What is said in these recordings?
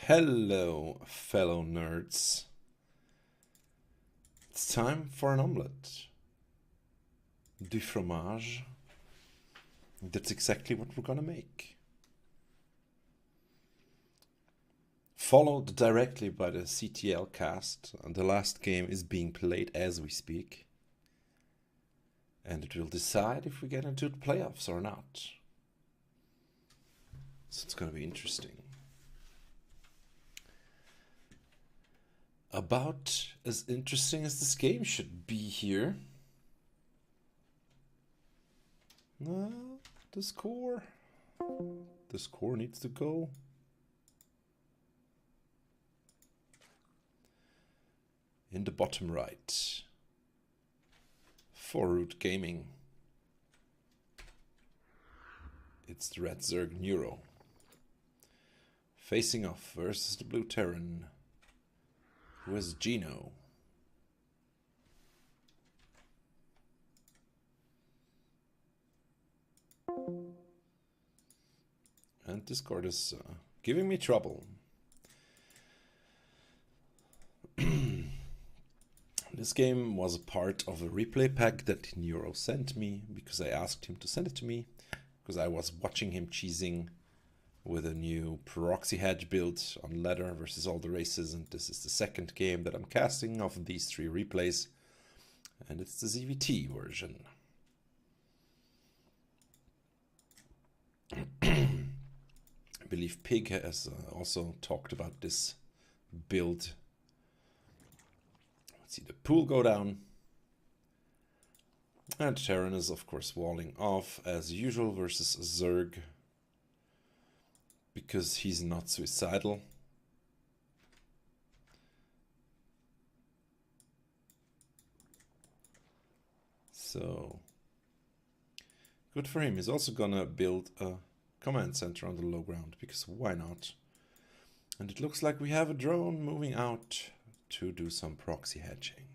Hello, fellow nerds. It's time for an omelette. Du fromage. That's exactly what we're gonna make. Followed directly by the CTL cast, and the last game is being played as we speak. And it will decide if we get into the playoffs or not. So it's gonna be interesting. About as interesting as this game should be here. The score. The score needs to go. In the bottom right. For Root Gaming. It's the Red Zerg Neuro. Facing off versus the Blue Terran. Who is Gino? And Discord is giving me trouble. This game was a part of a replay pack that Neuro sent me because I asked him to send it to me because I was watching him cheesing with a new proxy hedge build on ladder versus all the races, and this is the second game that I'm casting of these three replays, and it's the ZVT version. I believe Pig has also talked about this build. Let's see the pool go down. And Terran is of course walling off as usual versus Zerg. Because he's not suicidal. So good for him. He's also gonna build a command center on the low ground, because why not? And it looks like we have a drone moving out to do some proxy hedging.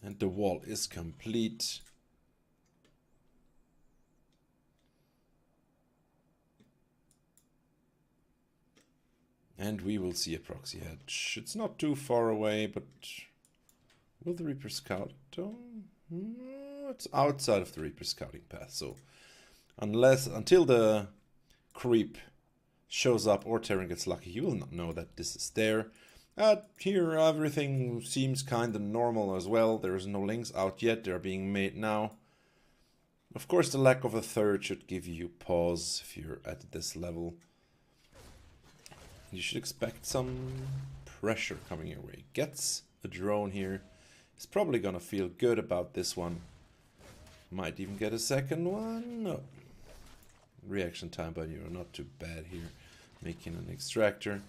And the wall is complete. And we will see a proxy hedge. It's not too far away, but will the Reaper scout? No, it's outside of the Reaper scouting path. So until the creep shows up or Terran gets lucky, he will not know that this is there. Here everything seems kind of normal as well. There's no links out yet. They're being made now. Of course, the lack of a third should give you pause if you're at this level. You should expect some pressure coming your way. Gets a drone here. He's probably gonna feel good about this one. Might even get a second one. No. Reaction time by you are not too bad here. Making an extractor.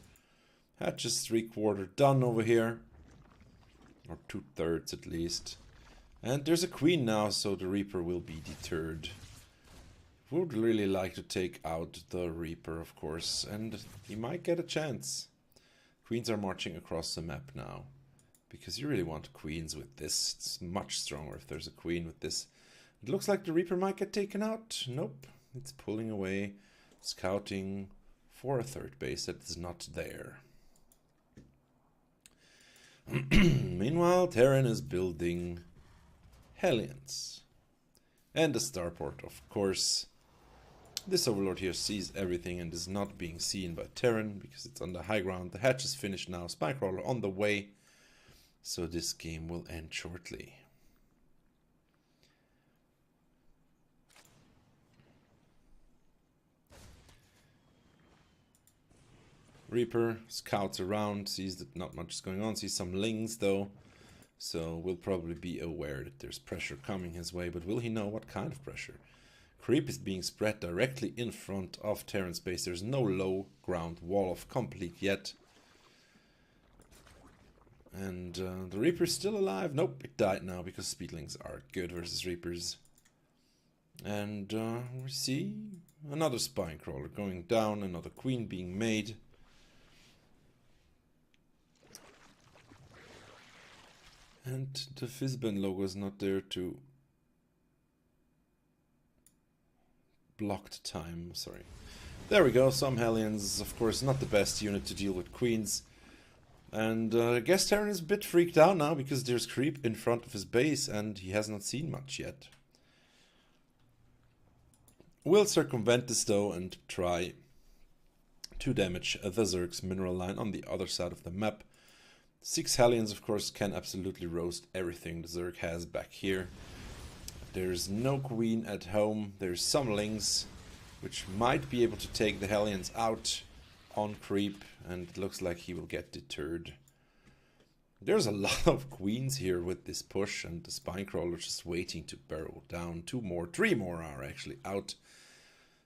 Hatch is 3/4 done over here. Or 2/3 at least. And there's a queen now, so the Reaper will be deterred. Would really like to take out the Reaper, of course, and he might get a chance. Queens are marching across the map now. Because you really want queens with this. It's much stronger if there's a queen with this. It looks like the Reaper might get taken out. Nope. It's pulling away, scouting for a third base that is not there. Meanwhile, Terran is building Hellions. And the starport, of course. This Overlord here sees everything and is not being seen by Terran because it's on the high ground. The hatch is finished now. Spycrawler on the way. So this game will end shortly. Reaper scouts around, sees that not much is going on, sees some lings though. So will probably be aware that there's pressure coming his way, but will he know what kind of pressure? Creep is being spread directly in front of Terran space. There's no low ground wall of complete yet. And the Reaper's still alive. Nope, it died now because Speedlings are good versus Reapers. And we see another Spinecrawler going down, another queen being made. And the Fizzbin logo is not there to blocked time, sorry. There we go, some Hellions, of course not the best unit to deal with queens. And I guess Terran is a bit freaked out now because there's creep in front of his base and he has not seen much yet. We'll circumvent this though and try to damage the Zerg's mineral line on the other side of the map. 6 Hellions of course can absolutely roast everything the Zerg has back here. There's no queen at home, there's some lings which might be able to take the Hellions out on creep, and it looks like he will get deterred. There's a lot of queens here with this push, and the Spinecrawler just waiting to barrel down. 2 more, 3 more are actually out.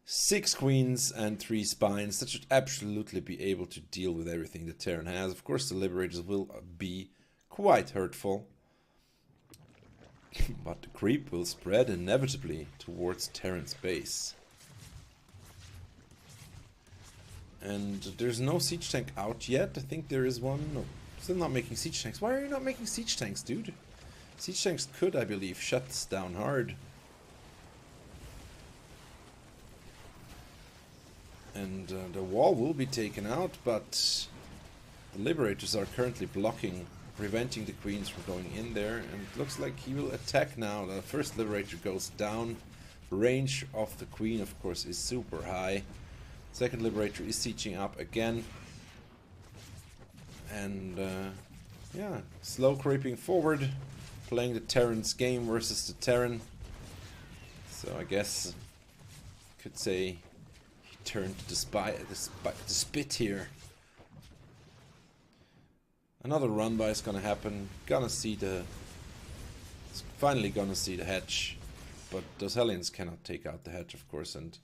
6 queens and 3 spines. That should absolutely be able to deal with everything that Terran has. Of course the Liberators will be quite hurtful. But the creep will spread inevitably towards Terran's base. And there's no siege tank out yet. I think there is one. No, still not making siege tanks. Why are you not making siege tanks, dude? Siege tanks could, I believe, shut this down hard. And the wall will be taken out, but the Liberators are currently blocking, preventing the queens from going in there. And it looks like he will attack now. The first Liberator goes down. Range of the queen, of course, is super high. Second Liberator is sieging up again. And yeah, slow creeping forward, playing the Terran's game versus the Terran. So I guess could say he turned the spit here. Another run by is gonna happen. Finally gonna see the hatch, but those Hellions cannot take out the hatch, of course. And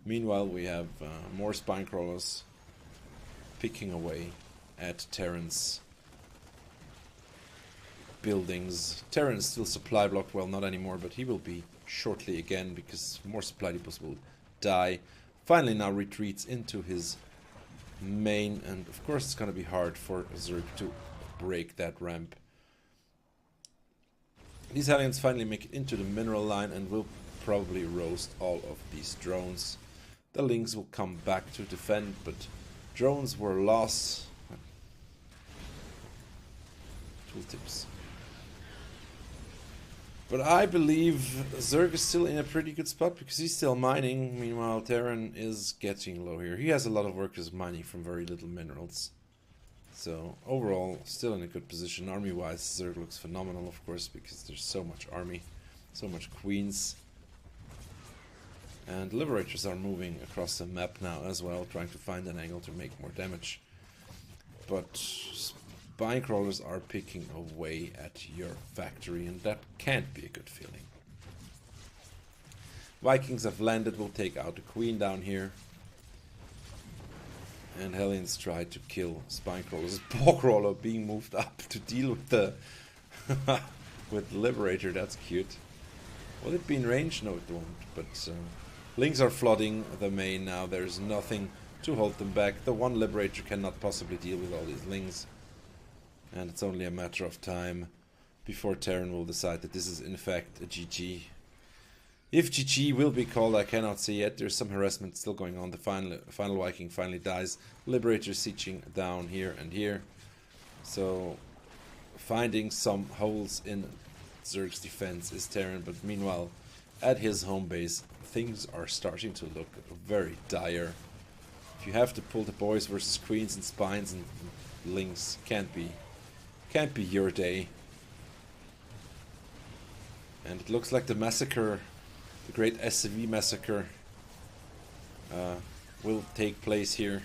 meanwhile, we have more Spinecrawlers picking away at Terran's buildings. Terran is still supply blocked, well, not anymore, but he will be shortly again because more supply depots will die. Finally now retreats into his main, and of course it's going to be hard for Zerg to break that ramp. These Hellions finally make it into the mineral line and will probably roast all of these drones. The Lings will come back to defend, but drones were lost. Tooltips. But I believe Zerg is still in a pretty good spot because he's still mining. Meanwhile, Terran is getting low here. He has a lot of workers mining from very little minerals. So overall, still in a good position. Army-wise, Zerg looks phenomenal, of course, because there's so much army, so much queens. And Liberators are moving across the map now as well, trying to find an angle to make more damage. But Spinecrawlers are picking away at your factory, and that can't be a good feeling. Vikings have landed, will take out the queen down here. And Hellions try to kill Spinecrawlers. Bogcrawler being moved up to deal with the with the Liberator, that's cute. Will it be in range? No, it won't, but Lings are flooding the main now. There's nothing to hold them back. The one Liberator cannot possibly deal with all these Lings. And it's only a matter of time before Terran will decide that this is in fact a GG. If GG will be called, I cannot say yet. There's some harassment still going on. The final Viking finally dies. Liberator sieging down here and here. So finding some holes in Zerg's defense is Terran, but meanwhile at his home base things are starting to look very dire. If you have to pull the boys versus queens and spines and Lings, can't be your day. And it looks like the massacre, the great SCV massacre, will take place here.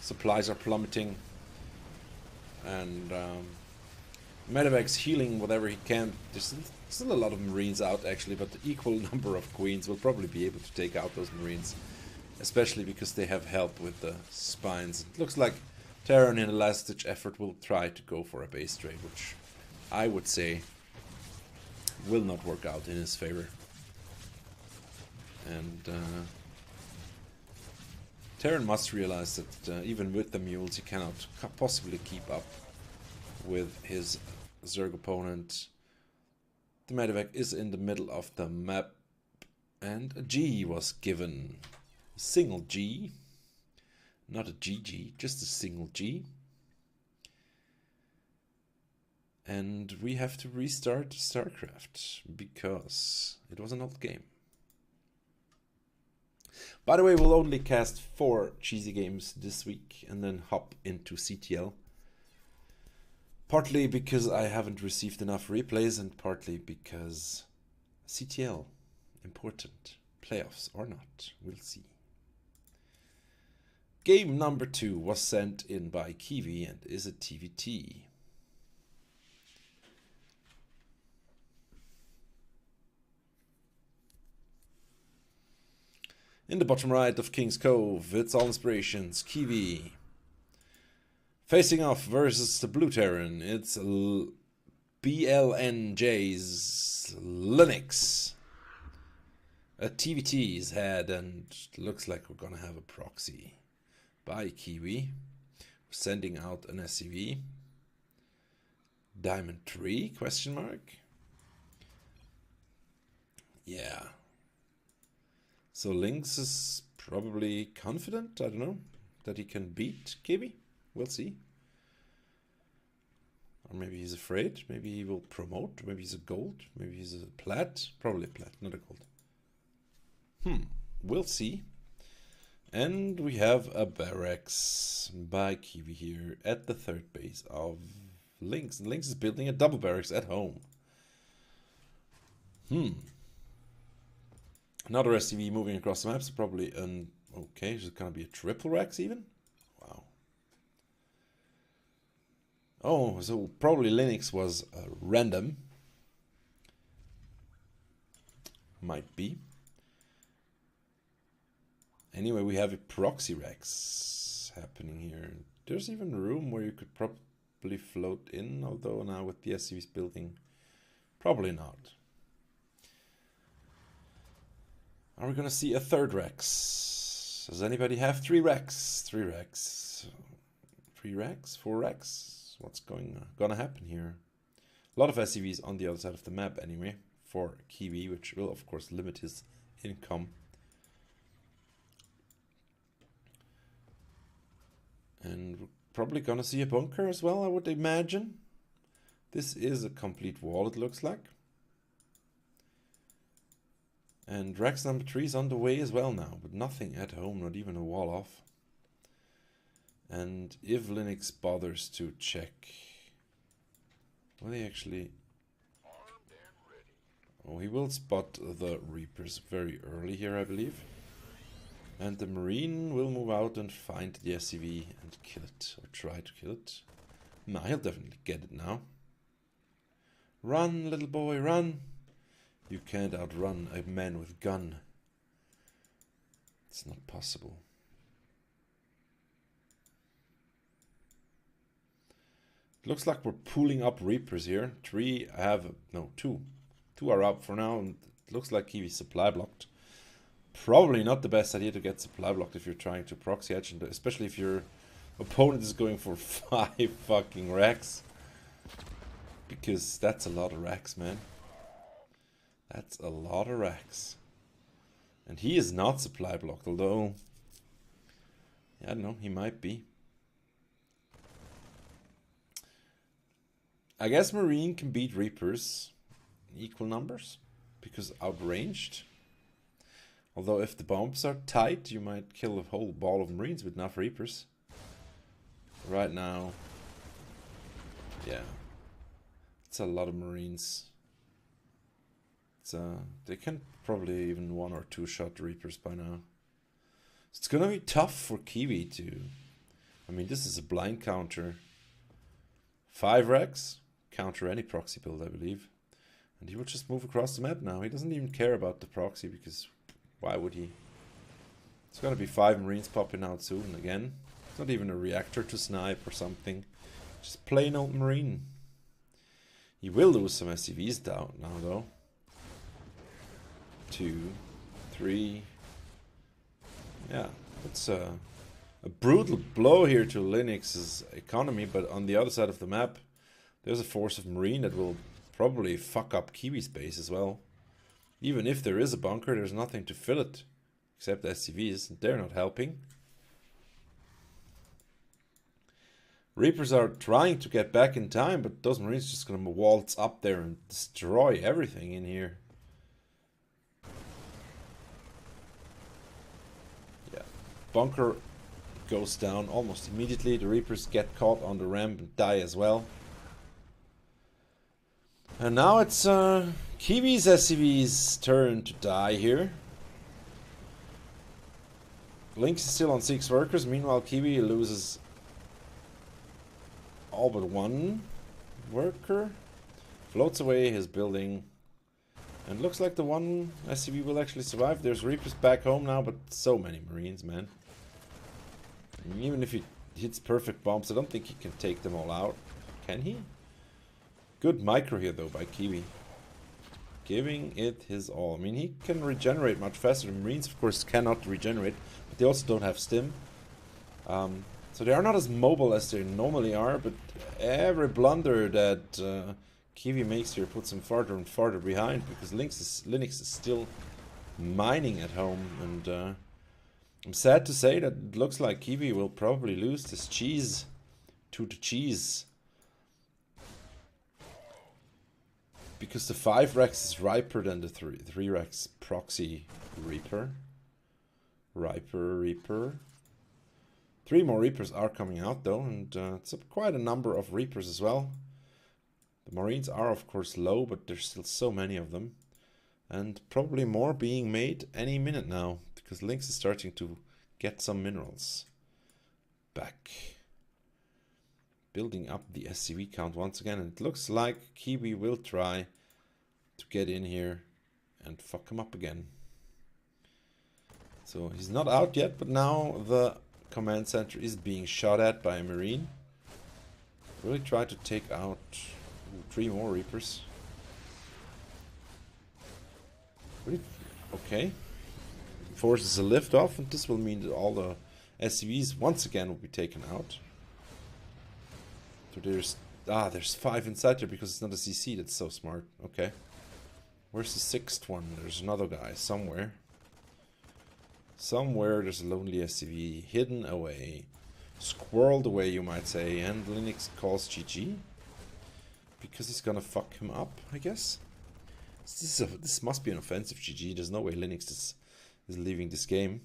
Supplies are plummeting, and Medevac's healing whatever he can. There's still a lot of Marines out actually, but the equal number of Queens will probably be able to take out those Marines, especially because they have help with the spines. It looks like Terran in a last-ditch effort will try to go for a base trade, which I would say will not work out in his favor. And Terran must realize that even with the mules he cannot possibly keep up with his Zerg opponent. The medevac is in the middle of the map, And a G was given. A single G. Not a GG, just a single G. And we have to restart StarCraft because it was an old game. By the way, we'll only cast 4 cheesy games this week and then hop into CTL. Partly because I haven't received enough replays and partly because CTL, important. Playoffs or not, we'll see. Game number 2 was sent in by Kiwi and is a TVT. In the bottom right of King's Cove, it's All Inspirations, Kiwi. Facing off versus the Blue Terran, it's BLNJ's Linux. A TVT's had, and looks like we're gonna have a proxy by Kiwi. Sending out an SCV. Diamond 3, question mark? Yeah. So Lynx is probably confident, I don't know, that he can beat Kiwi. We'll see. Or maybe he's afraid. Maybe he will promote. Maybe he's a gold. Maybe he's a plat. Probably a plat, not a gold. We'll see. And we have a barracks by Kiwi here at the third base of Lynx. Lynx is building a double barracks at home. Another SCV moving across the map, so probably an... Okay, is it gonna be a triple Rex even? Wow. Oh, so probably Linux was random. Might be. Anyway, we have a proxy Rex happening here. There's even room where you could probably float in, although now with the SCVs building, probably not. Are we gonna see a third Rex? Does anybody have 3 Rex? 3 Rex. 3 Rex? 4 Rex? What's gonna happen here? A lot of SCVs on the other side of the map anyway, for Kiwi, which will of course limit his income. And we're probably gonna see a bunker as well, I would imagine. This is a complete wall, it looks like. And Rex number 3 is on the way as well now, but nothing at home, not even a wall off. And if Linux bothers to check... Will he actually... Oh, he will spot the Reapers very early here, I believe. And the Marine will move out and find the SCV and kill it, or try to kill it. No, he'll definitely get it now. Run, little boy, run! You can't outrun a man with gun. It's not possible. It looks like we're pooling up Reapers here. 3 have... no, 2. 2 are up for now, and it looks like Kiwi's supply blocked. Probably not the best idea to get supply blocked if you're trying to proxy edge, and especially if your opponent is going for 5 fucking racks. Because that's a lot of racks, man. That's a lot of racks. And he is not supply blocked, although... I don't know, he might be. I guess Marine can beat Reapers in equal numbers, because outranged. Although if the bombs are tight, you might kill a whole ball of Marines with enough Reapers. Right now, yeah, it's a lot of Marines. It's they can probably even 1 or 2 shot Reapers by now. It's gonna be tough for Kiwi to... I mean, this is a blind counter. 5 Rex, counter any proxy build, I believe. And he will just move across the map now. He doesn't even care about the proxy, because why would he? It's gonna be 5 Marines popping out soon again. It's not even a reactor to snipe or something. Just plain old Marine. He will lose some SCVs down now though. 2, 3. Yeah, it's a brutal blow here to Linux's economy, but on the other side of the map, there's a force of Marine that will probably fuck up Kiwi's base as well. Even if there is a bunker, there's nothing to fill it. Except SCVs, they're not helping. Reapers are trying to get back in time, but those Marines are just gonna waltz up there and destroy everything in here. Yeah, bunker goes down almost immediately. The Reapers get caught on the ramp and die as well. And now it's Kiwi's SCV's turn to die here. Lynx is still on 6 workers. Meanwhile, Kiwi loses all but 1 worker. Floats away his building. And looks like the one SCV will actually survive. There's Reapers back home now, but so many Marines, man. And even if he hits perfect bombs, I don't think he can take them all out. Can he? Good micro here, though, by Kiwi. Giving it his all. I mean, he can regenerate much faster. The Marines, of course, cannot regenerate, but they also don't have stim. So they are not as mobile as they normally are, but every blunder that Kiwi makes here puts him farther and farther behind, because Linux is still mining at home, and I'm sad to say that it looks like Kiwi will probably lose this cheese to the cheese. Because the 5 Rex is riper than the 3 Rex proxy Reaper. Reaper. 3 more Reapers are coming out though, and it's quite a number of Reapers as well. The Marines are of course low, but there's still so many of them. And probably more being made any minute now, because Lynx is starting to get some minerals back. Building up the SCV count once again, and it looks like Kiwi will try to get in here and fuck him up again. So he's not out yet, but now the command center is being shot at by a Marine. Really try to take out 3 more Reapers. Really? Okay. Forces a lift off, and this will mean that all the SCVs once again will be taken out. So there's 5 inside there because it's not a CC. That's so smart. Okay. Where's the 6th one? There's another guy somewhere. Somewhere there's a lonely SCV hidden away. Squirreled away, you might say. And Linux calls GG. Because he's gonna fuck him up, I guess. This must be an offensive GG. There's no way Linux is leaving this game.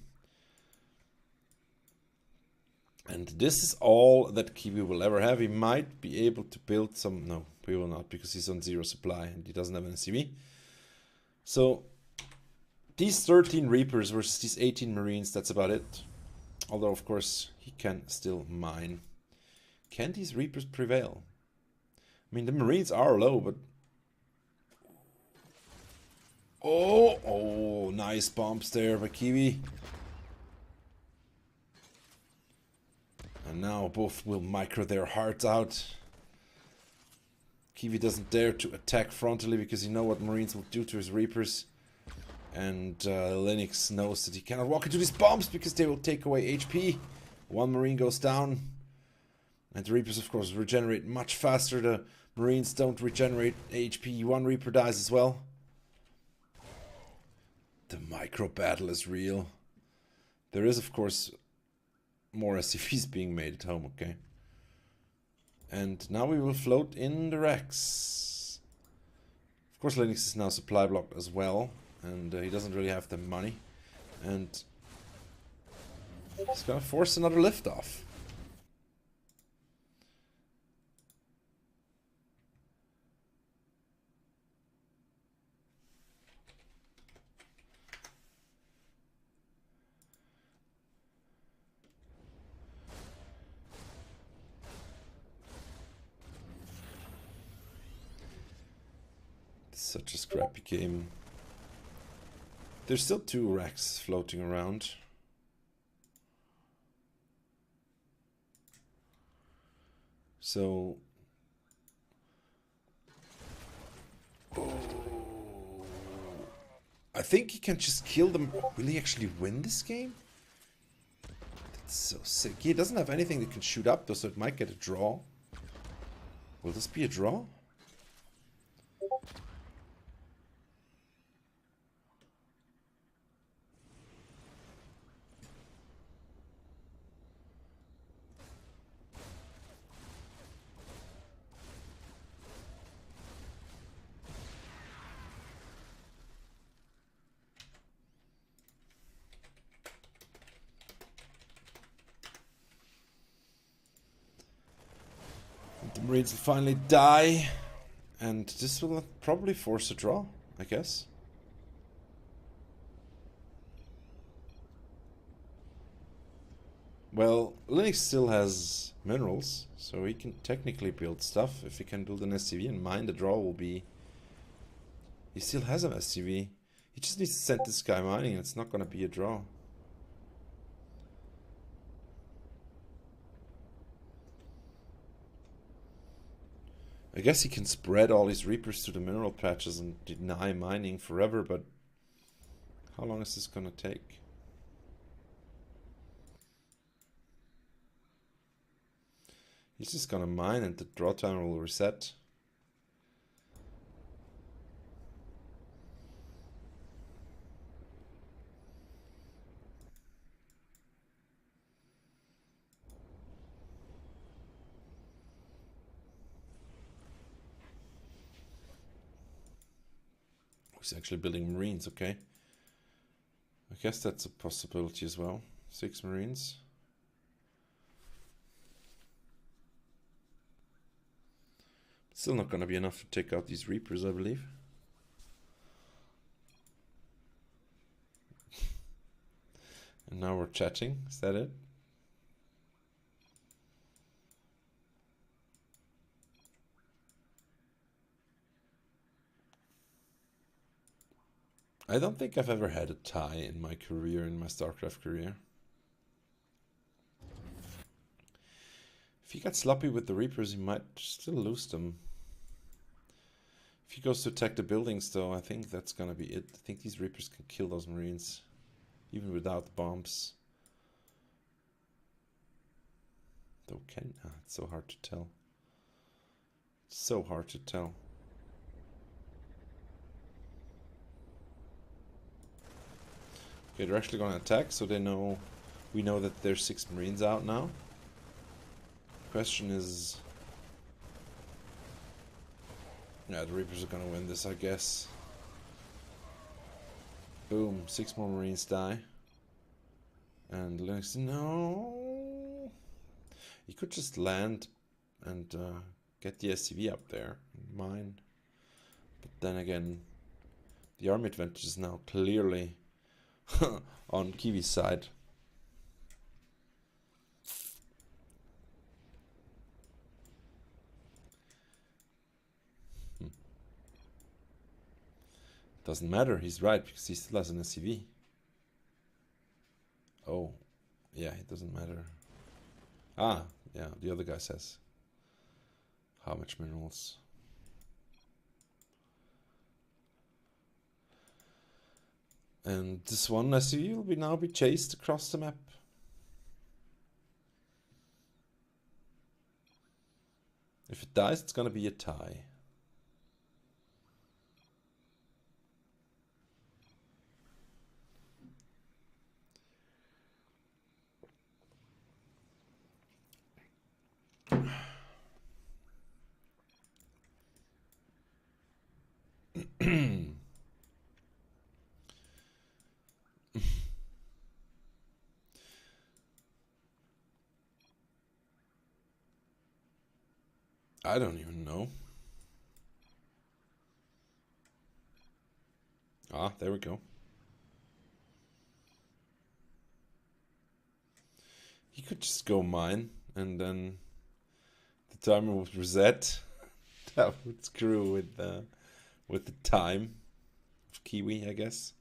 And this is all that Kiwi will ever have. He might be able to build some... No, he will not, because he's on 0 supply and he doesn't have an SCV. So, these 13 Reapers versus these 18 Marines, that's about it. Although, of course, he can still mine. Can these Reapers prevail? I mean, the Marines are low, but... Oh, nice bombs there by Kiwi. And now both will micro their hearts out. Kiwi doesn't dare to attack frontally because he knows what Marines will do to his Reapers. And Linux knows that he cannot walk into these bombs because they will take away HP. 1 Marine goes down. And the Reapers, of course, regenerate much faster. The Marines don't regenerate HP. 1 Reaper dies as well. The micro battle is real. There is, of course, more SCVs being made at home, okay? And now we will float in the Rex. Of course, Linux is now supply blocked as well, and he doesn't really have the money. And he's gonna force another liftoff. Such a scrappy game. There's still 2 racks floating around. So... Oh. I think he can just kill them. Will he actually win this game? That's so sick. He doesn't have anything that can shoot up though, so it might get a draw. Will this be a draw? The Marines will finally die. And this will probably force a draw, I guess. Well, Linux still has minerals, so he can technically build stuff. If he can build an SCV and mine, the draw will be... He still has an SCV. He just needs to send this guy mining and it's not going to be a draw. I guess he can spread all his Reapers to the mineral patches and deny mining forever, but how long is this going to take? He's just going to mine and the draw timer will reset. He's actually building Marines, okay. I guess that's a possibility as well. 6 Marines. Still not going to be enough to take out these Reapers, I believe. And now we're chatting, is that it? I don't think I've ever had a tie in my career, in my StarCraft career. If he gets sloppy with the Reapers, he might still lose them. If he goes to attack the buildings, though, I think that's gonna be it. I think these Reapers can kill those Marines, even without the bombs. Though it's so hard to tell. It's so hard to tell. Okay, they're actually going to attack, so they know. We know that there's 6 Marines out now. Question is, yeah, the Reapers are going to win this, I guess. Boom, 6 more Marines die. And Linux, no. You could just land and get the SCV up there and mine. But then again, the army advantage is now clearly on Kiwi's side. Doesn't matter, he's right, because he still has an SCV. Oh, yeah, it doesn't matter. Ah, yeah, the other guy says. How much minerals? And this one SCV will now be chased across the map. If it dies, it's gonna be a tie. I don't even know. Ah, there we go. He could just go mine and then the timer would reset. That would screw with the time of Kiwi, I guess.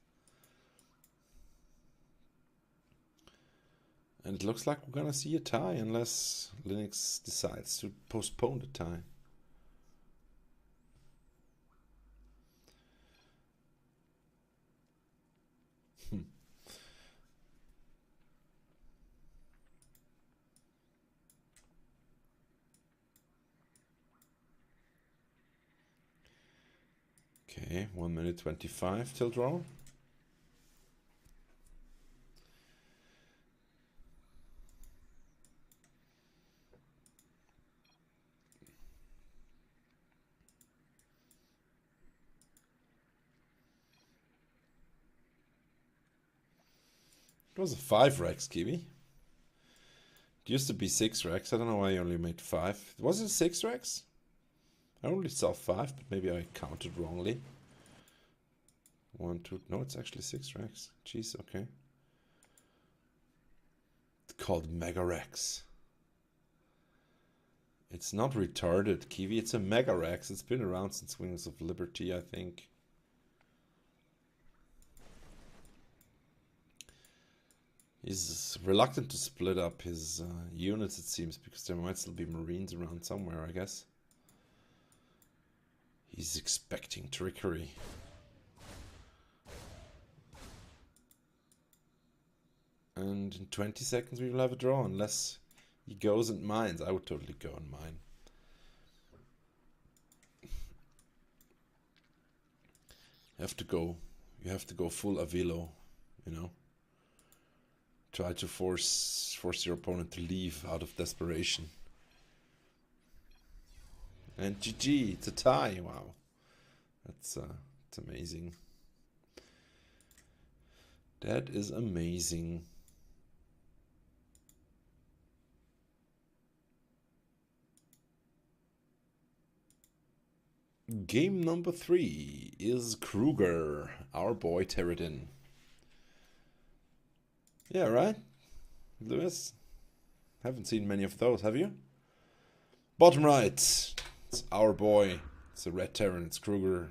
And it looks like we're gonna see a tie unless Linux decides to postpone the tie. Okay, 1 minute 25 till draw. It was a 5 Rex, Kiwi. It used to be 6 racks. I don't know why I only made 5. Was it 6 racks? I only saw 5, but maybe I counted wrongly. 1, 2... No, it's actually 6 racks. Jeez, okay. It's called Mega Racks. It's not retarded, Kiwi. It's a Mega Racks. It's been around since Wings of Liberty, I think. He's reluctant to split up his units, it seems, because there might still be Marines around somewhere, I guess. He's expecting trickery. And in 20 seconds we will have a draw, unless he goes and mines. I would totally go and mine. You have to go full Avilo, you know. Try to force your opponent to leave out of desperation. And GG, it's a tie. Wow, that's amazing. That is amazing. Game number 3 is Kruger, our boy Terradin. Yeah, right? Lewis? Haven't seen many of those, have you? Bottom right, it's our boy. It's a Red Terran, it's Kruger.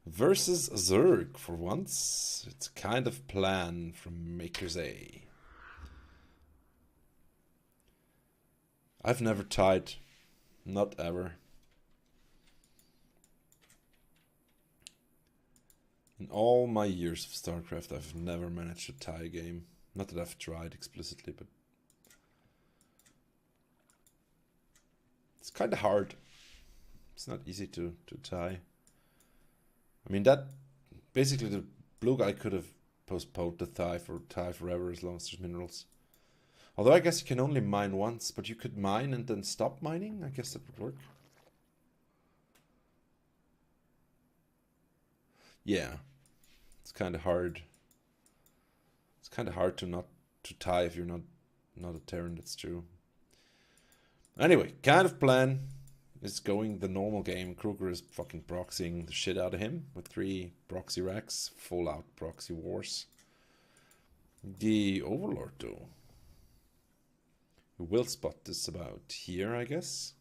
Versus Zerg, for once. It's kind of plan from Maker's A. I've never tied. Not ever. In all my years of StarCraft, I've never managed to tie a game. Not that I've tried explicitly, but it's kind of hard. It's not easy to tie. I mean, that basically the blue guy could have postponed the tie forever as long as there's minerals. Although I guess you can only mine once, but you could mine and then stop mining. I guess that would work. Yeah, it's kind of hard. It's kind of hard to tie if you're not a Terran. That's true. Anyway, kind of plan is going the normal game. Kruger is fucking proxying the shit out of him with 3 proxy racks, full out proxy wars. The Overlord though, who will spot this about here, I guess.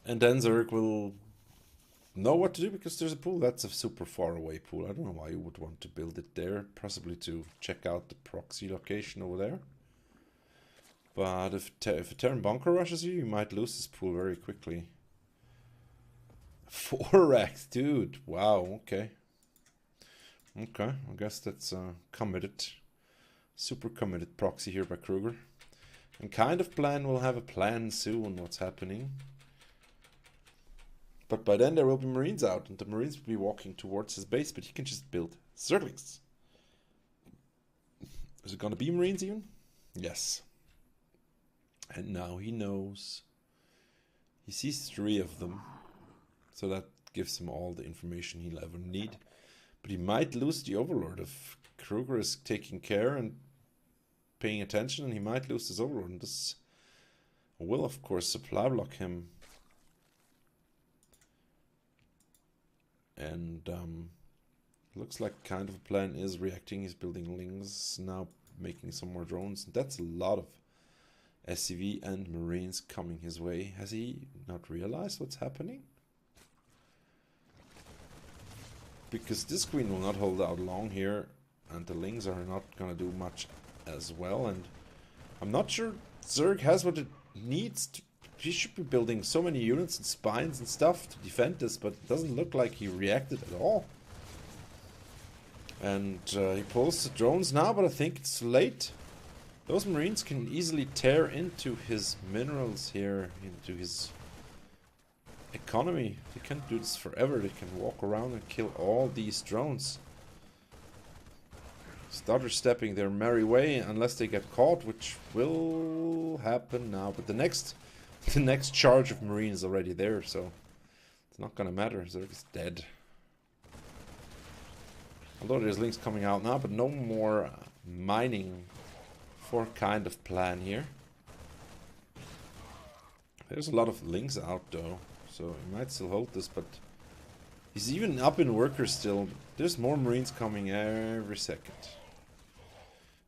And then Zerg will know what to do because there's a pool. That's a super far away pool. I don't know why you would want to build it there. Possibly to check out the proxy location over there. But if a Terran bunker rushes you, you might lose this pool very quickly. 4 racks, dude. Wow, okay. Okay, I guess that's committed. Super committed proxy here by Kruger. And kind of plan will have a plan soon what's happening. But by then there will be Marines out, and the Marines will be walking towards his base, but he can just build Zerglings. Is it gonna be Marines even? Yes. And now he knows. He sees 3 of them. So that gives him all the information he'll ever need. But he might lose the Overlord if Kruger is taking care and paying attention, and he might lose his Overlord. And this will, of course, supply block him. And looks like kind of a plan is reacting. He's building Lings, now making some more drones. That's a lot of SCV and Marines coming his way. Has he not realized what's happening? Because this queen will not hold out long here, and the Lings are not gonna do much as well. And I'm not sure Zerg has what it needs to. He should be building so many units and spines and stuff to defend this, but it doesn't look like he reacted at all. And he pulls the drones now, but I think it's too late. Those Marines can easily tear into his minerals here, into his economy. They can't do this forever. They can walk around and kill all these drones. Stutter stepping their merry way unless they get caught, which will happen now. But the next charge of Marines is already there, so it's not gonna matter. Zerg is dead. Although there's Lings coming out now, but no more mining for kind of plan here. There's a lot of links out though, so he might still hold this, but he's even up in workers still. There's more marines coming every second.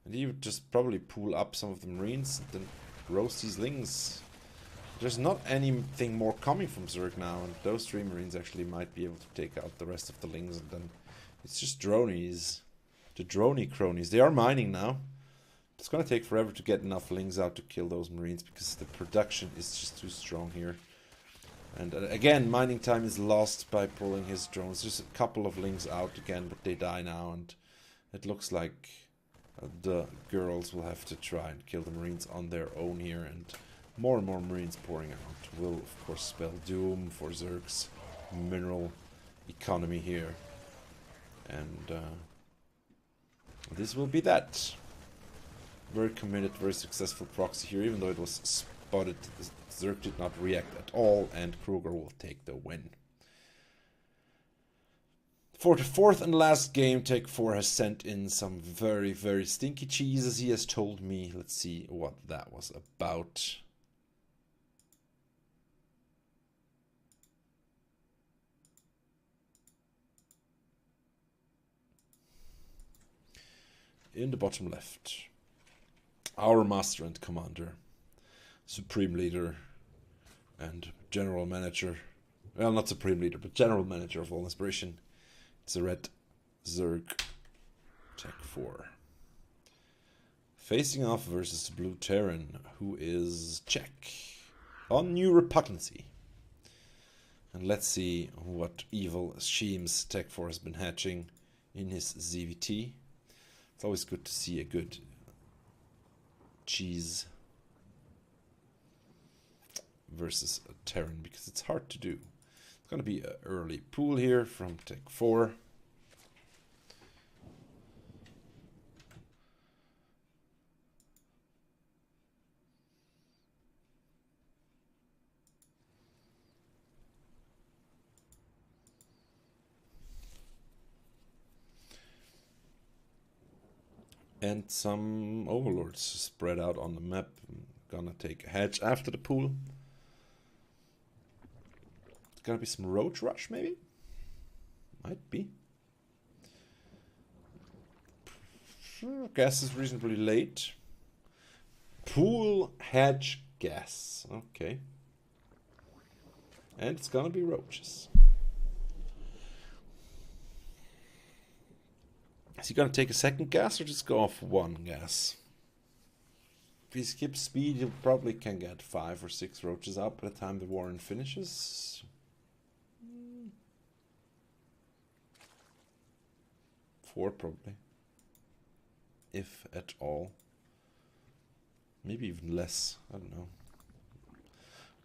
And he would just probably pull up some of the marines and then roast these lings. There's not anything more coming from Zerg now, and those 3 marines actually might be able to take out the rest of the lings, and then it's just dronies. The drony cronies. They are mining now. It's gonna take forever to get enough lings out to kill those marines because the production is just too strong here. And again, mining time is lost by pulling his drones. There's a couple of lings out again, but they die now, and it looks like the girls will have to try and kill the marines on their own here, and more marines pouring out will of course spell doom for Zerg's mineral economy here. And this will be that. Very committed, very successful proxy here, even though it was spotted. Zerg did not react at all, and Kruger will take the win. For the 4th and last game, Take 4 has sent in some very, very stinky cheese, as he has told me. Let's see what that was about. In the bottom left, our master and commander, supreme leader and general manager, well, not supreme leader, but general manager of all inspiration. It's a red Zerg Tech 4. Facing off versus blue Terran, who is Czech on New Repugnancy. And let's see what evil schemes Tech 4 has been hatching in his ZVT. It's always good to see a good cheese versus a Terran, because it's hard to do. It's going to be an early pool here from Tech 4. And some overlords spread out on the map. I'm gonna take a hedge after the pool. It's gonna be some roach rush, maybe? Might be. Gas is reasonably late. Pool, hedge, gas. Okay. And it's gonna be roaches. Is he going to take a second gas or just go off 1 gas? If he skips speed, he probably can get 5 or 6 roaches out by the time the Warren finishes. 4 probably. If at all. Maybe even less. I don't know.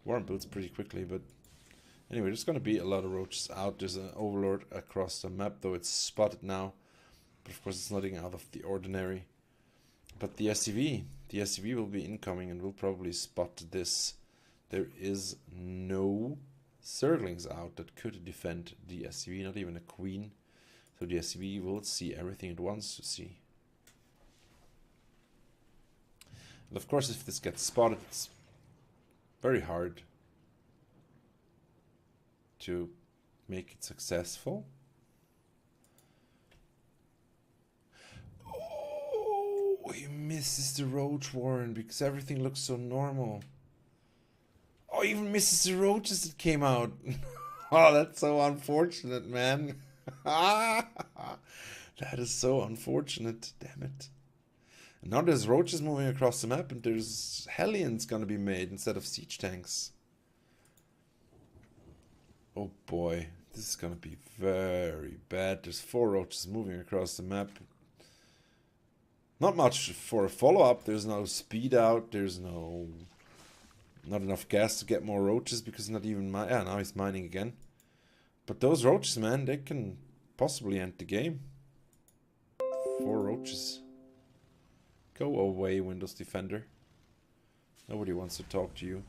Warren builds pretty quickly, but anyway, there's going to be a lot of roaches out. There's an overlord across the map, though it's spotted now. But of course it's nothing out of the ordinary. But the SCV will be incoming and will probably spot this. There is no Zerglings out that could defend the SCV, not even a queen. So the SCV will see everything it wants to see. And of course if this gets spotted, it's very hard to make it successful. He misses the roach warren because everything looks so normal. Oh, he even misses the roaches that came out. Oh, that's so unfortunate, man. That is so unfortunate. Damn it. And now there's roaches moving across the map and there's Hellions gonna be made instead of siege tanks. Oh boy, this is gonna be very bad. There's 4 roaches moving across the map. Not much for a follow-up. There's no speed out. There's not enough gas to get more roaches because not even now he's mining again. But those roaches, man, they can possibly end the game. 4 roaches. Go away, Windows Defender. Nobody wants to talk to you.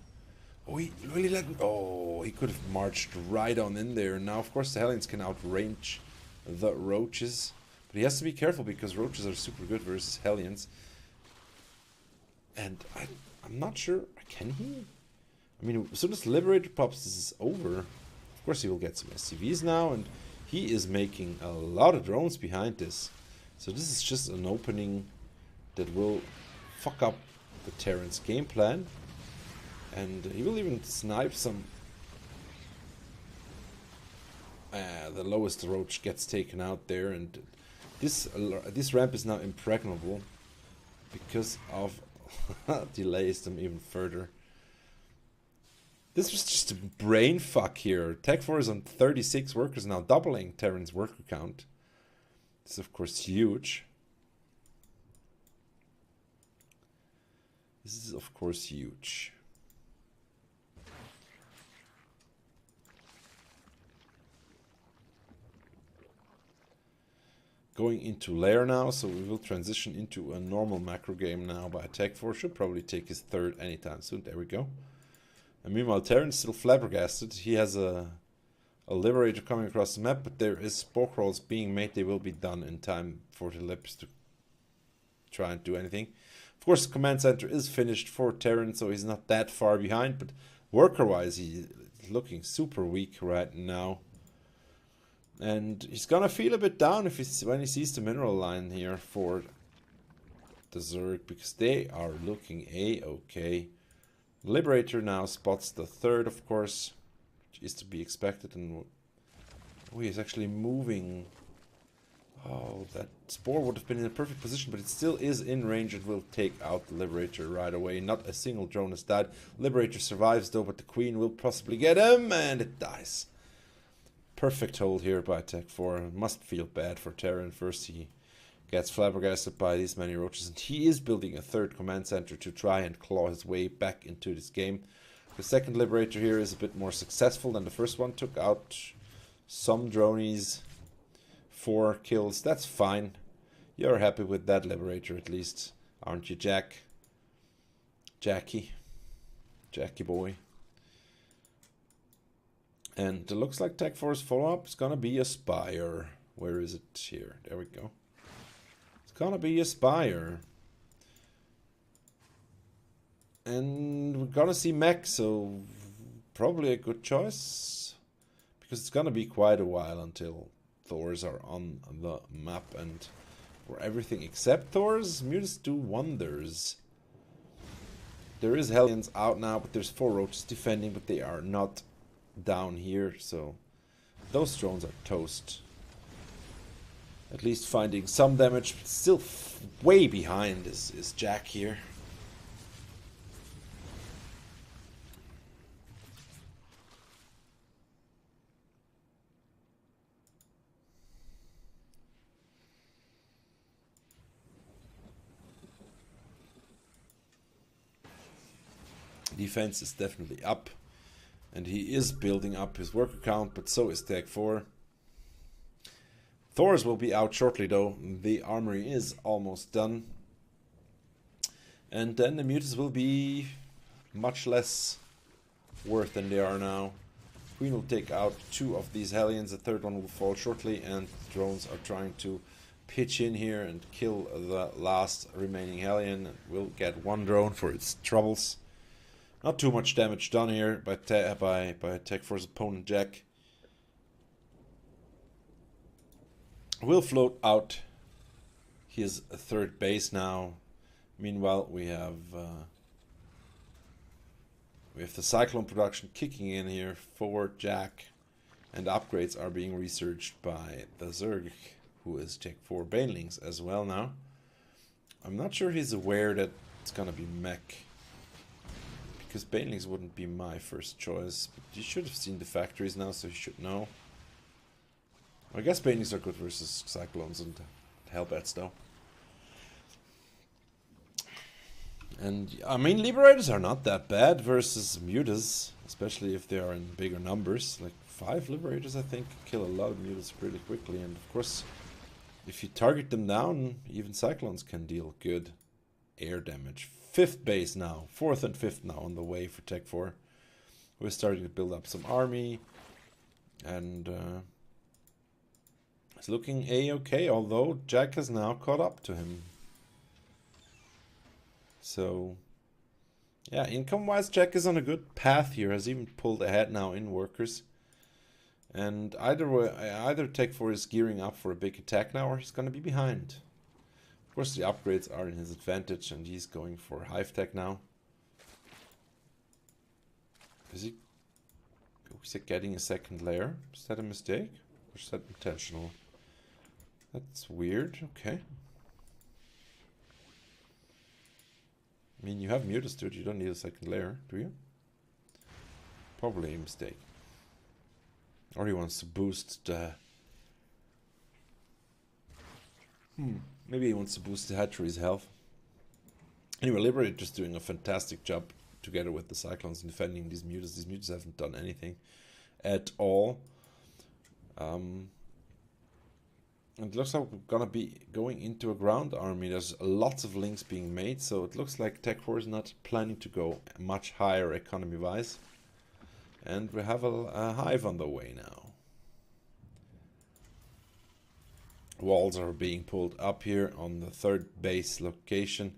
Oh, he really let me. Oh, he could have marched right on in there. Now, of course, the Hellions can outrange the roaches. But he has to be careful because roaches are super good versus Hellions. And I'm not sure, can he? I mean, as soon as Liberator pops, this is over. Of course he will get some SCVs now, and he is making a lot of drones behind this. So this is just an opening that will fuck up the Terran's game plan. And he will even snipe some... the lowest roach gets taken out there, and this ramp is now impregnable because of delays them even further. This was just a brain fuck here. Tech 4 is on 36 workers now, doubling Terran's worker count. This is of course huge. This is of course huge. Going into lair now, so we will transition into a normal macro game now by Tech 4. Should probably take his third anytime soon. There we go. And meanwhile, Terran's still flabbergasted. He has a Liberator coming across the map, but there is spore crawls being made. They will be done in time for the Lips to try and do anything. Of course, the command center is finished for Terran, so he's not that far behind, but worker-wise, he's looking super weak right now. And he's gonna feel a bit down when he sees the mineral line here for the Zerg, because they are looking a-okay. Liberator now spots the third, of course, which is to be expected. And oh, he's actually moving. Oh, that Spore would have been in a perfect position, but it still is in range and will take out the Liberator right away. Not a single drone has died. Liberator survives though, but the Queen will possibly get him, and it dies. Perfect hold here by Tech 4. Must feel bad for Terran. First he gets flabbergasted by these many roaches, and he is building a third command center to try and claw his way back into this game. The second Liberator here is a bit more successful than the first one. Took out some dronies. 4 kills. That's fine. You're happy with that Liberator at least, aren't you, Jack? Jackie boy. And it looks like Tech 4's follow-up is gonna be a Spire. Where is it? Here. There we go. It's gonna be a Spire. And we're gonna see mech, so probably a good choice. Because it's gonna be quite a while until Thors are on the map. And for everything except Thors, Mutas do wonders. There is Hellions out now, but there's 4 roaches defending, but they are not down here, so those drones are toast. At least finding some damage, but still way behind is Jack here. Defense is definitely up. And he is building up his worker count, but so is Tech 4. Thors will be out shortly though. The armory is almost done. And then the Mutas will be much less worth than they are now. Queen will take out 2 of these Hellions. The third one will fall shortly, and drones are trying to pitch in here and kill the last remaining Hellion. We'll get 1 drone for its troubles. Not too much damage done here by Tech 4's opponent Jack. Will float out his third base now. Meanwhile, we have the Cyclone production kicking in here for Jack, and upgrades are being researched by the Zerg, who is Tech 4 Banelings as well now. I'm not sure he's aware that it's gonna be mech, because Banelings wouldn't be my first choice, but you should have seen the factories now, so you should know. I guess Banelings are good versus Cyclones and Hellbats though. And I mean, Liberators are not that bad versus Mutas, especially if they are in bigger numbers. Like 5 Liberators I think kill a lot of Mutas pretty quickly, and of course if you target them down, even Cyclones can deal good air damage. 5th base now, 4th and 5th now on the way for Tech 4. We're starting to build up some army, and It's looking a-okay, although Jack has now caught up to him. So, yeah, income-wise, Jack is on a good path here. Has even pulled ahead now in workers. And either Tech 4 is gearing up for a big attack now, or he's going to be behind. Of course, the upgrades are in his advantage, and he's going for Hive Tech now. Is he getting a second layer? Is that a mistake? Or is that intentional? That's weird. Okay. I mean, you have Mutas, dude. You don't need a second layer, do you? Probably a mistake. Or he wants to boost the... Maybe he wants to boost the hatchery's health. Anyway, Liberator's doing a fantastic job together with the Cyclones in defending these Mutas. These Mutas haven't done anything at all. It looks like we're gonna be going into a ground army. There's lots of links being made, so it looks like Tech 4 is not planning to go much higher economy-wise. And we have a hive on the way now. Walls are being pulled up here on the third base location.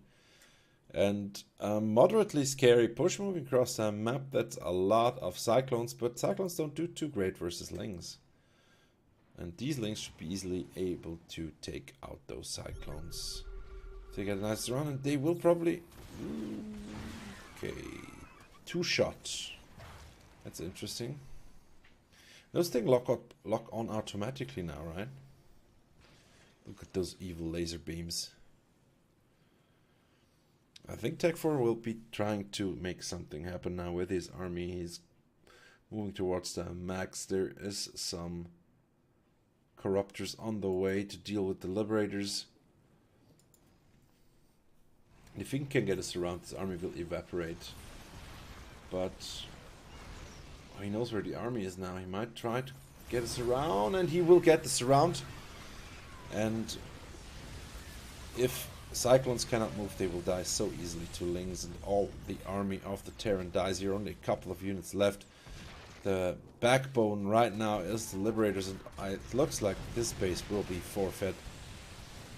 And a moderately scary push moving across the map. That's a lot of Cyclones, but Cyclones don't do too great versus Lings. And these Lings should be easily able to take out those Cyclones. They get a nice run, and they will probably... Okay, 2 shots. That's interesting. Those things lock on automatically now, right? Look at those evil laser beams. I think Tech 4 will be trying to make something happen now with his army. He's moving towards the max. There is some corruptors on the way to deal with the liberators. If he can get us around, his army will evaporate. But he knows where the army is now. He might try to get us around, and he will get us around. And if Cyclones cannot move, they will die so easily to Lings, and all the army of the Terran dies here. Only a couple of units left. The backbone right now is the Liberators, and it looks like this base will be forfeit.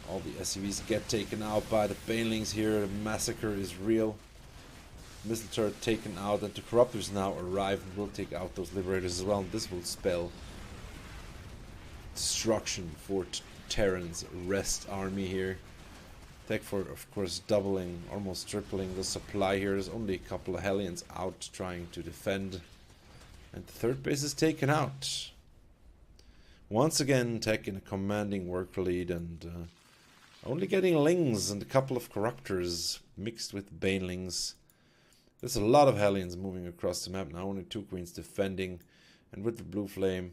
All the SCVs get taken out by the Banelings here. The massacre is real. Missile turret taken out, and the Corruptors now arrive and will take out those Liberators as well. And this will spell destruction for Terran's rest army here. Tech 4, of course, doubling, almost tripling the supply here. There's only a couple of Hellions out trying to defend. And the third base is taken out. Once again, Tech in a commanding work lead, and only getting Lings and a couple of Corruptors mixed with Banelings. There's a lot of Hellions moving across the map now. Only 2 Queens defending. And with the Blue Flame,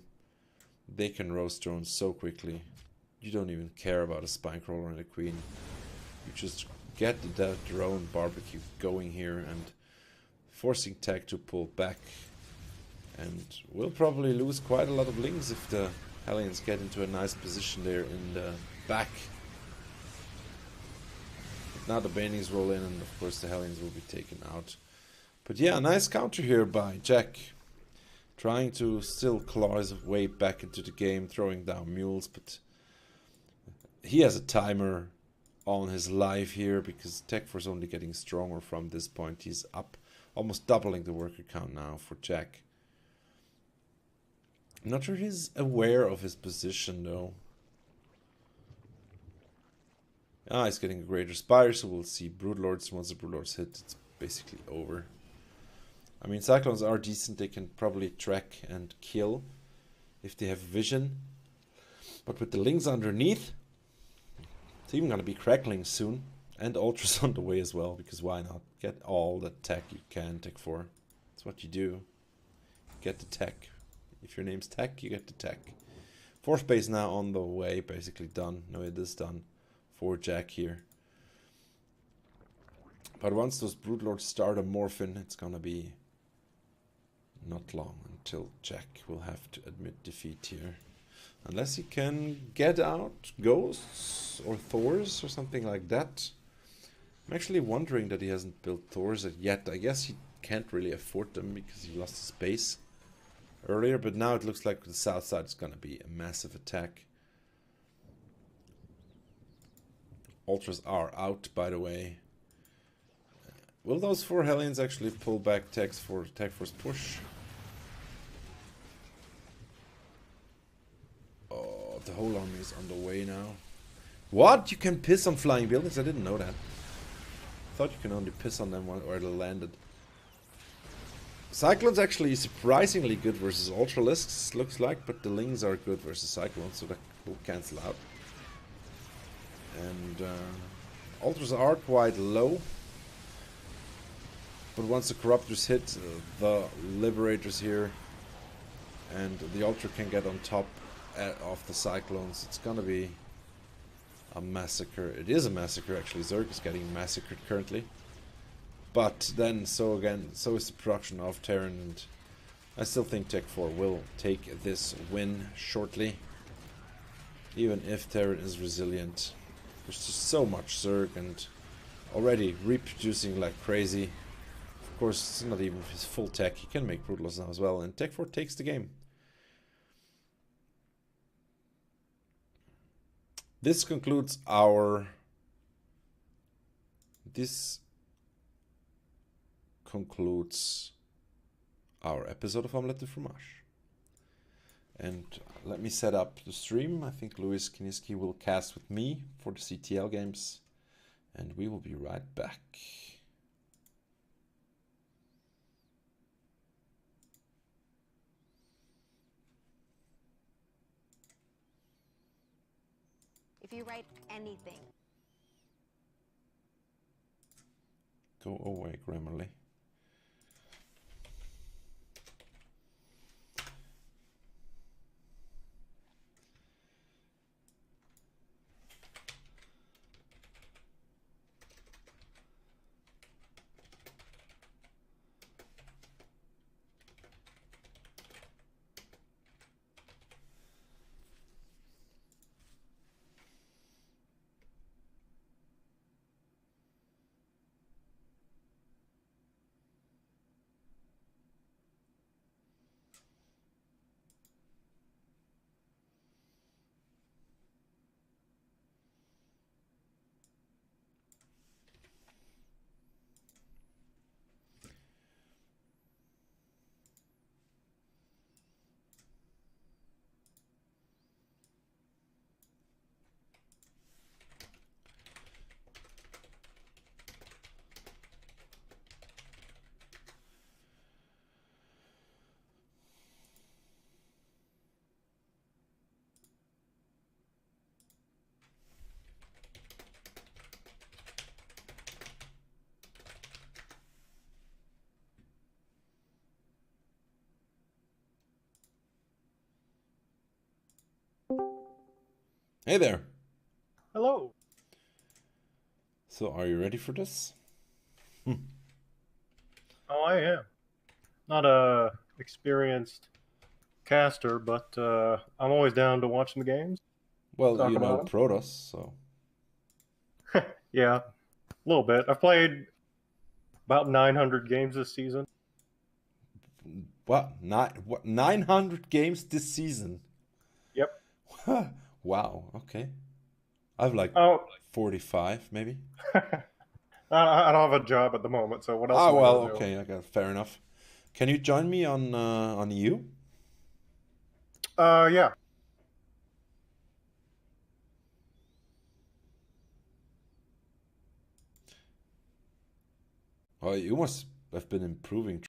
they can roast drones so quickly. You don't even care about a Spine Crawler and a Queen. You just get that drone barbecue going here and forcing Tech to pull back. And we'll probably lose quite a lot of Lings if the Hellions get into a nice position there in the back. But now the Banelings roll in, and of course the Hellions will be taken out. But yeah, nice counter here by Jack. Trying to still claw his way back into the game, throwing down mules, but he has a timer on his life here because Tech 4 is only getting stronger from this point. He's up, almost doubling the worker count now for Jack. I'm not sure he's aware of his position though. Ah, he's getting a greater spire, so we'll see Broodlords. Once the Broodlords hit, it's basically over. I mean, Cyclones are decent. They can probably track and kill if they have vision. But with the Lings underneath, it's even going to be crackling soon. And Ultras on the way as well, because why not? Get all the tech you can, Tech 4. That's what you do. Get the tech. If your name's Tech, you get the tech. Fourth base now on the way, basically done. No, it is done for Jack here. But once those Broodlords start a morphin, it's gonna be not long until Jack will have to admit defeat here. Unless he can get out Ghosts or Thors or something like that. I'm actually wondering that he hasn't built Thors yet. I guess he can't really afford them because he lost space earlier. But now it looks like the south side is gonna be a massive attack. Ultras are out, by the way. Will those 4 Hellions actually pull back techs for Tech Force push? Oh, the whole army is on the way now. What? You can piss on flying buildings? I didn't know that. I thought you can only piss on them where they landed. Cyclones actually surprisingly good versus Ultralisks, looks like, but the Lings are good versus Cyclones, so that will cancel out. And Ultras are quite low. But once the Corruptors hit the Liberators here, and the Ultra can get on top of the Cyclones, it's gonna be a massacre. It is a massacre actually. Zerg is getting massacred currently. But then, so is the production of Terran, and I still think Tech 4 will take this win shortly. Even if Terran is resilient. There's just so much Zerg and already reproducing like crazy. Of course, it's not even his full tech. He can make Brutals now as well, and Tech 4 takes the game. This concludes our... episode of Omlette de Fromage. And let me set up the stream. I think Louis Kiniski will cast with me for the CTL games. And we will be right back. If you write anything. Go away, Grammarly. Hey there. Hello. So, are you ready for this? Oh, I am. Not a experienced caster, but I'm always down to watching the games. Well, Talk you know about 'em. Protoss, so... Yeah, a little bit. I've played about 900 games this season. What? 900 games this season? Yep. Wow, okay. I've like Oh, 45, maybe. I don't have a job at the moment, so what else? Ah, am I well, gonna do? okay, I got fair enough. Can you join me on EU? Yeah. Oh, you must have been improving